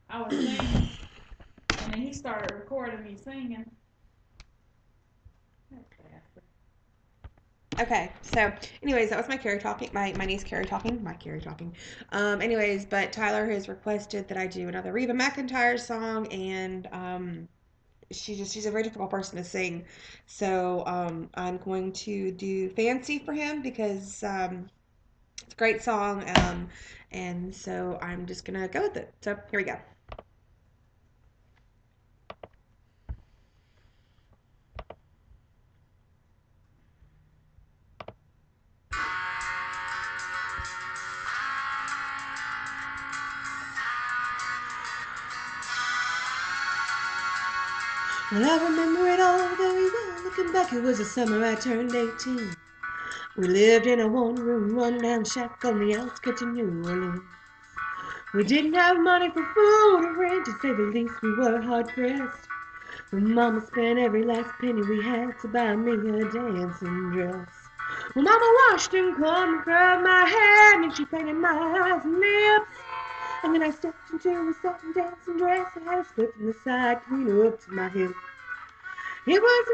I was singing, and then he started recording me singing. Okay, so anyways, that was my Carrie talking, my niece Carrie talking, my Carrie talking. Anyways, but Tyler has requested that I do another Reba McEntire song, and she's a very difficult person to sing, so I'm going to do Fancy for him because it's a great song, and so I'm just gonna go with it. So here we go. Well, I remember it all very well. Looking back, it was the summer I turned 18. We lived in a one-room, run-down shack on the outskirts of New Orleans. We didn't have money for food or rent, to say the least. We were hard-pressed. But Mama spent every last penny we had to buy me a dancing dress. Well, Mama washed and combed and curled my hair, and she painted my eyes and lips. And then I stepped into a satin dancing dress. I had a slip from the side, clean up to my hips. It was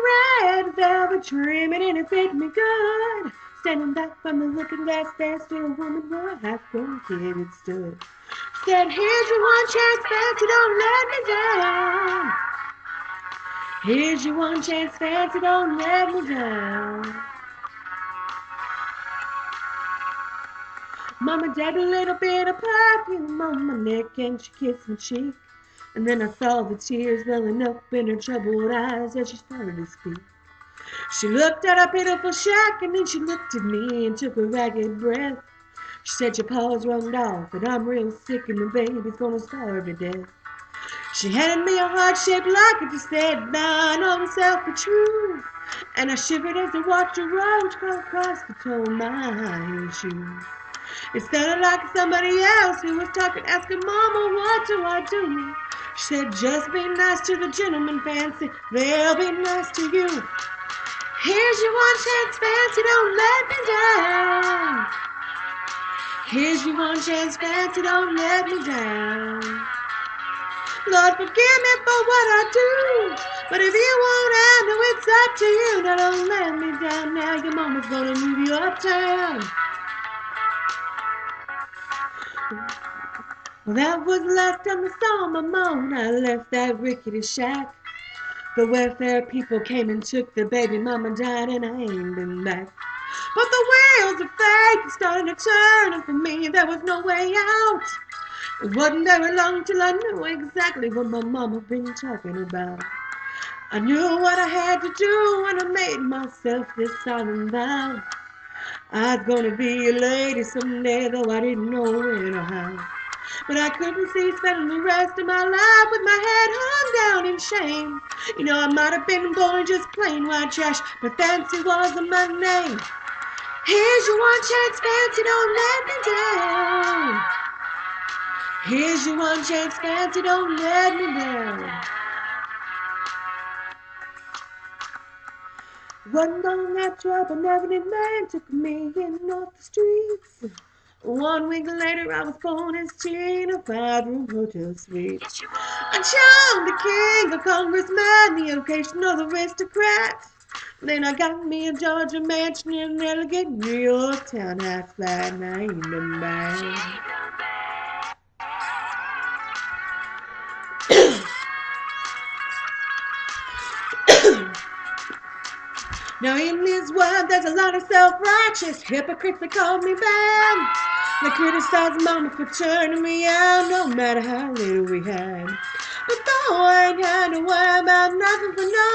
red velvet trimming and it fit me good. Standing back from the looking glass, there stood a woman where a half-grown kid had stood. She said, "Here's your one chance, fancy, don't let me down. Here's your one chance, fancy, don't let me down." Mama dabbed a little bit of perfume on my neck and she kissed my cheek. And then I saw the tears welling up in her troubled eyes as she started to speak. She looked at our pitiful shack and then she looked at me and took a ragged breath. She said, "Your pa's run off and I'm real sick and the baby's gonna starve to death." She handed me a heart-shaped locket that said, "Thine own self be true." And I shivered as I watched a roach go across the toe of my shoes. It sounded like somebody else who was talking, asking Mama, "What do I do?" She said, "Just be nice to the gentleman, Fancy. They'll be nice to you. Here's your one chance, Fancy, don't let me down. Here's your one chance, Fancy, don't let me down. Lord, forgive me for what I do, but if you won't, I know it's up to you. Now don't let me down now, your mama's gonna move you uptown." Well, that was the last time I saw my mom when I left that rickety shack. The welfare people came and took the baby, mama died, and I ain't been back. But the wheels of fate started to turn, and for me there was no way out. It wasn't very long till I knew exactly what my mama been talking about. I knew what I had to do when I made myself this solemn vow. I was gonna be a lady someday, though I didn't know when or how. But I couldn't see spending the rest of my life with my head hung down in shame. You know, I might have been born just plain white trash, but Fancy wasn't my name. Here's your one chance, Fancy, don't let me down. Here's your one chance, Fancy, don't let me down. One long after up, an evening man took me in off the streets. 1 week later, I was born as teen, a five-room hotel suite. I charmed the king, a congressman, the occasional aristocrat. Then I got me a Georgia mansion in an elegant New York townhouse flat, and I ain't been back. Now in this world there's a lot of self-righteous hypocrites that call me bad. They criticize Mama for turning me out no matter how little we had. But though I ain't had to worry about nothing for no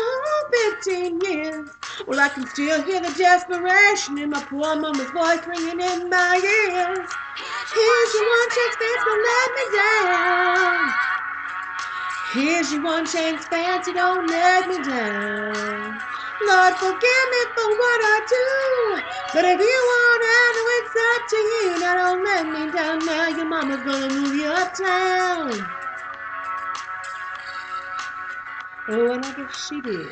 15 years, well, I can still hear the desperation in my poor mama's voice ringing in my ears. Here's your one chance, Fancy, don't let me down. Here's your one chance, Fancy, don't let me down. Lord, forgive me for what I do, but if you want, I know it's up to you. Now don't let me down now, your mama's gonna move you uptown. Oh, and I guess she did.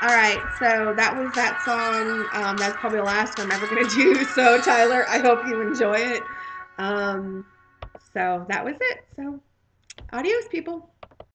Alright, so that was that song. That's probably the last one I'm ever gonna do. So Tyler, I hope you enjoy it. Um, So that was it. So adios, people.